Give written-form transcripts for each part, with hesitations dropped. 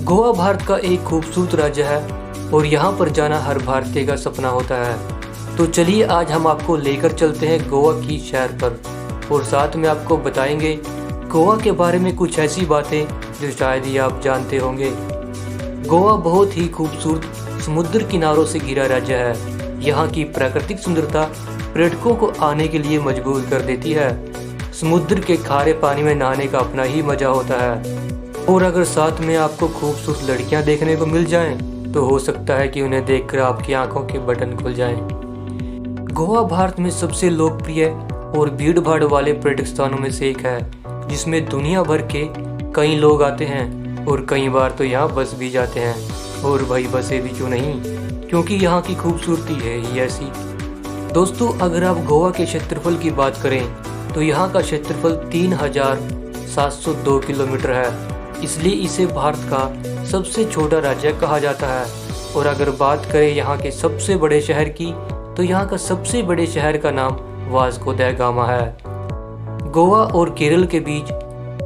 गोवा भारत का एक खूबसूरत राज्य है और यहाँ पर जाना हर भारतीय का सपना होता है। तो चलिए आज हम आपको लेकर चलते हैं गोवा की सैर पर और साथ में आपको बताएंगे गोवा के बारे में कुछ ऐसी बातें जो शायद ही आप जानते होंगे। गोवा बहुत ही खूबसूरत समुद्र किनारों से घिरा राज्य है। यहाँ की प्राकृतिक सुंदरता पर्यटकों को आने के लिए मजबूर कर देती है। समुद्र के खारे पानी में नहाने का अपना ही मजा होता है और अगर साथ में आपको खूबसूरत लड़कियां देखने को मिल जाएं, तो हो सकता है कि उन्हें देखकर आपकी आंखों के बटन खुल जाएं। गोवा भारत में सबसे लोकप्रिय और भीड़ भाड़ वाले पर्यटक स्थानों में से एक है, जिसमें दुनिया भर के कई लोग आते हैं और कई बार तो यहाँ बस भी जाते हैं। और भाई बसें भी क्यों नहीं, क्योंकि यहाँ की खूबसूरती है ही ऐसी। दोस्तों, अगर आप गोवा के क्षेत्रफल की बात करें तो यहाँ का क्षेत्रफल 3702 किलोमीटर है, इसलिए इसे भारत का सबसे छोटा राज्य कहा जाता है। और अगर बात करें यहाँ के सबसे बड़े शहर की, तो यहाँ का सबसे बड़े शहर का नाम वास्को द गामा है। गोवा और केरल के बीच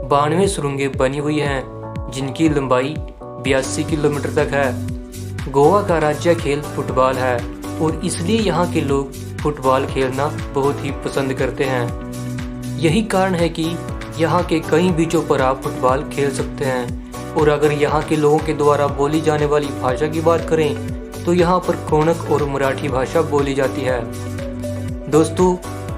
92 सुरंगें बनी हुई हैं, जिनकी लंबाई 82 किलोमीटर तक है। गोवा का राज्य खेल फुटबॉल है और इसलिए यहाँ के लोग फुटबॉल खेलना बहुत ही पसंद करते हैं। यही कारण है कि यहाँ के कई बीचों पर आप फुटबॉल खेल सकते हैं। और अगर यहाँ के लोगों के द्वारा बोली जाने वाली भाषा की बात करें तो यहाँ पर कोनक और मराठी भाषा बोली जाती है। दोस्तों,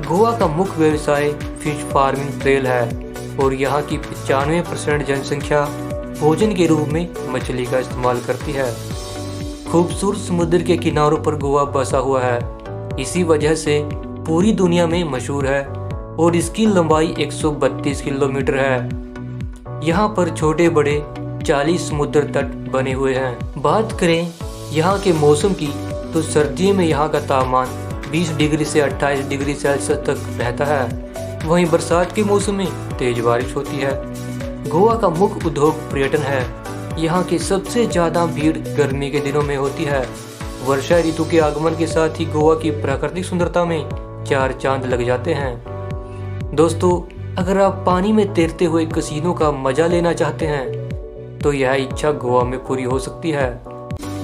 गोवा का मुख्य व्यवसाय फिश फार्मिंग ट्रेल है और यहाँ की 95% जनसंख्या भोजन के रूप में मछली का इस्तेमाल करती है। खूबसूरत समुद्र के किनारों पर गोवा बसा हुआ है, इसी वजह से पूरी दुनिया में मशहूर है और इसकी लंबाई 132 किलोमीटर है। यहाँ पर छोटे बड़े 40 समुद्र तट बने हुए हैं। बात करें यहाँ के मौसम की, तो सर्दियों में यहाँ का तापमान 20 डिग्री से 28 डिग्री सेल्सियस तक रहता है। वहीं बरसात के मौसम में तेज बारिश होती है। गोवा का मुख्य उद्योग पर्यटन है। यहाँ की सबसे ज़्यादा भीड़ गर्मी के दिनों में होती है। वर्षा ऋतु के आगमन के साथ ही गोवा की प्राकृतिक सुंदरता में 4 चांद लग जाते हैं। दोस्तों, अगर आप पानी में तैरते हुए कैसीनो का मजा लेना चाहते हैं तो यह इच्छा गोवा में पूरी हो सकती है।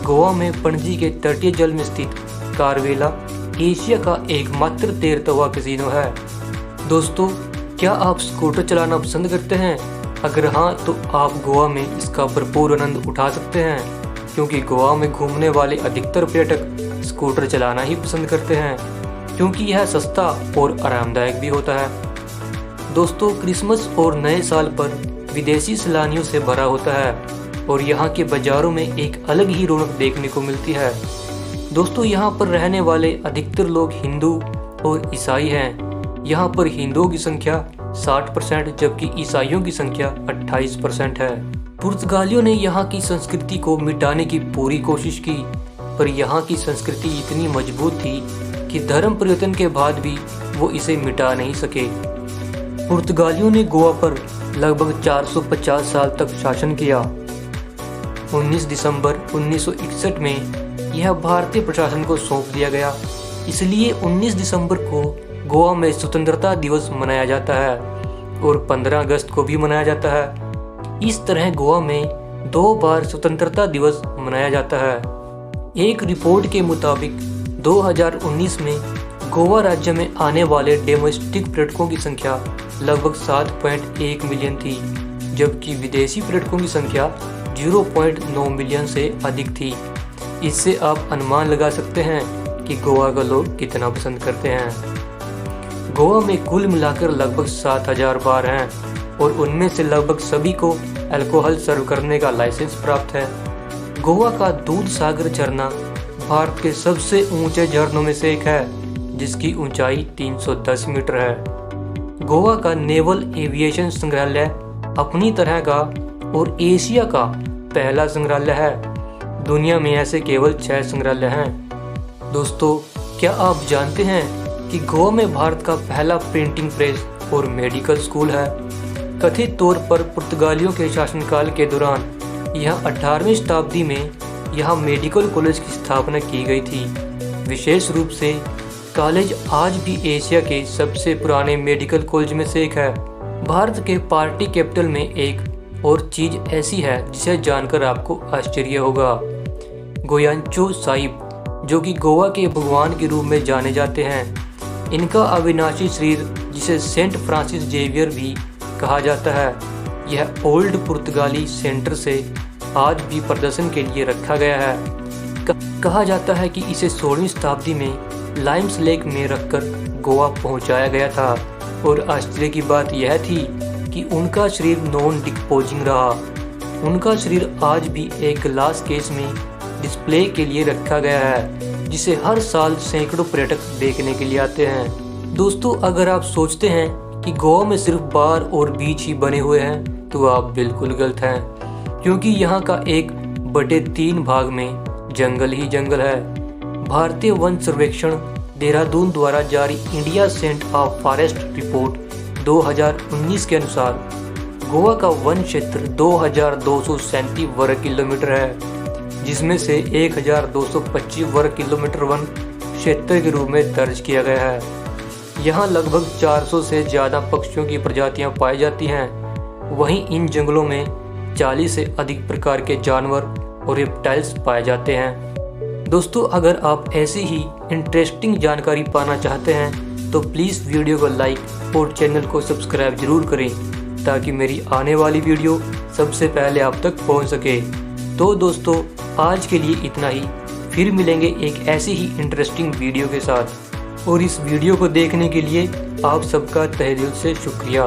गोवा में पणजी के तटीय जल में स्थित कारवेला एशिया का एकमात्र तैरता हुआ कैसीनो है। दोस्तों, क्या आप स्कूटर चलाना पसंद करते हैं? अगर हाँ, तो आप गोवा में इसका भरपूर आनंद उठा सकते हैं, क्योंकि गोवा में घूमने वाले अधिकतर पर्यटक स्कूटर चलाना ही पसंद करते हैं, क्योंकि यह सस्ता और आरामदायक भी होता है। दोस्तों, क्रिसमस और नए साल पर विदेशी सैलानियों से भरा होता है और यहाँ के बाजारों में एक अलग ही रौनक देखने को मिलती है। दोस्तों, यहाँ पर रहने वाले अधिकतर लोग हिंदू और ईसाई हैं। यहाँ पर हिंदुओं की संख्या 60% जबकि ईसाइयों की संख्या 28% है। पुर्तगालियों ने यहाँ की संस्कृति को मिटाने की पूरी कोशिश की, पर यहाँ की संस्कृति इतनी मजबूत थी कि धर्म परिवर्तन के बाद भी वो इसे मिटा नहीं सके। पुर्तगालियों ने गोवा पर लगभग 450 साल तक शासन किया। 19 दिसंबर 1961 में यह भारतीय प्रशासन को सौंप दिया गया, इसलिए 19 दिसंबर को गोवा में स्वतंत्रता दिवस मनाया जाता है और 15 अगस्त को भी मनाया जाता है। इस तरह गोवा में 2 बार स्वतंत्रता दिवस मनाया जाता है। एक रिपोर्ट के मुताबिक 2019 में गोवा राज्य में आने वाले डोमेस्टिक पर्यटकों की संख्या लगभग 7.1 मिलियन थी, जबकि विदेशी पर्यटकों की संख्या 0.9 मिलियन से अधिक थी। इससे आप अनुमान लगा सकते हैं कि गोवा का लोग कितना पसंद करते हैं। गोवा में कुल मिलाकर लगभग 7000 बार हैं और उनमें से लगभग सभी को अल्कोहल सर्व करने का लाइसेंस प्राप्त है। गोवा का दूध सागर झरना भारत के सबसे ऊंचे झरनों में से एक है, जिसकी ऊंचाई 310 मीटर है। गोवा का नेवल एविएशन संग्रहालय अपनी तरह का और एशिया का पहला संग्रहालय है। दुनिया में ऐसे केवल 6 संग्रहालय हैं। दोस्तों, क्या आप जानते हैं कि गोवा में भारत का पहला प्रिंटिंग प्रेस और मेडिकल स्कूल है? कथित तौर पर पुर्तगालियों के शासनकाल के दौरान यह 18वीं शताब्दी में यहाँ मेडिकल कॉलेज की स्थापना की गई थी। विशेष रूप से कॉलेज आज भी एशिया के सबसे पुराने मेडिकल कॉलेज में से एक है। भारत के पार्टी कैपिटल में एक और चीज़ ऐसी है जिसे जानकर आपको आश्चर्य होगा। गोयांचो साहिब, जो कि गोवा के भगवान के रूप में जाने जाते हैं, इनका अविनाशी शरीर, जिसे सेंट फ्रांसिस जेवियर भी कहा जाता है, यह ओल्ड पुर्तगाली सेंटर से आज भी प्रदर्शन के लिए रखा गया है। कहा जाता है कि इसे 16वीं शताब्दी में लाइम्स लेक में रखकर गोवा पहुंचाया गया था और आश्चर्य की बात यह थी कि उनका शरीर नॉन डिकम्पोजिंग रहा। उनका शरीर आज भी एक ग्लास केस में डिस्प्ले के लिए रखा गया है, जिसे हर साल सैकड़ों पर्यटक देखने के लिए आते हैं। दोस्तों, अगर आप सोचते हैं कि गोवा में सिर्फ बार और बीच ही बने हुए हैं तो आप बिल्कुल गलत हैं, क्योंकि यहाँ का 1/3 भाग में जंगल ही जंगल है। भारतीय वन सर्वेक्षण देहरादून द्वारा जारी India state of forest report 2019 के अनुसार गोवा का वन क्षेत्र 2237 वर्ग किलोमीटर है, जिसमें से 1225 वर्ग किलोमीटर वन क्षेत्र के रूप में दर्ज किया गया है। यहाँ लगभग 400 से ज़्यादा पक्षियों की प्रजातियाँ पाई जाती हैं। वहीं इन जंगलों में 40 से अधिक प्रकार के जानवर और रेप्टाइल्स पाए जाते हैं। दोस्तों, अगर आप ऐसी ही इंटरेस्टिंग जानकारी पाना चाहते हैं तो प्लीज़ वीडियो को लाइक और चैनल को सब्सक्राइब जरूर करें, ताकि मेरी आने वाली वीडियो सबसे पहले आप तक पहुंच सके। तो दोस्तों, आज के लिए इतना ही। फिर मिलेंगे एक ऐसी ही इंटरेस्टिंग वीडियो के साथ, और इस वीडियो को देखने के लिए आप सबका तहे दिल से शुक्रिया।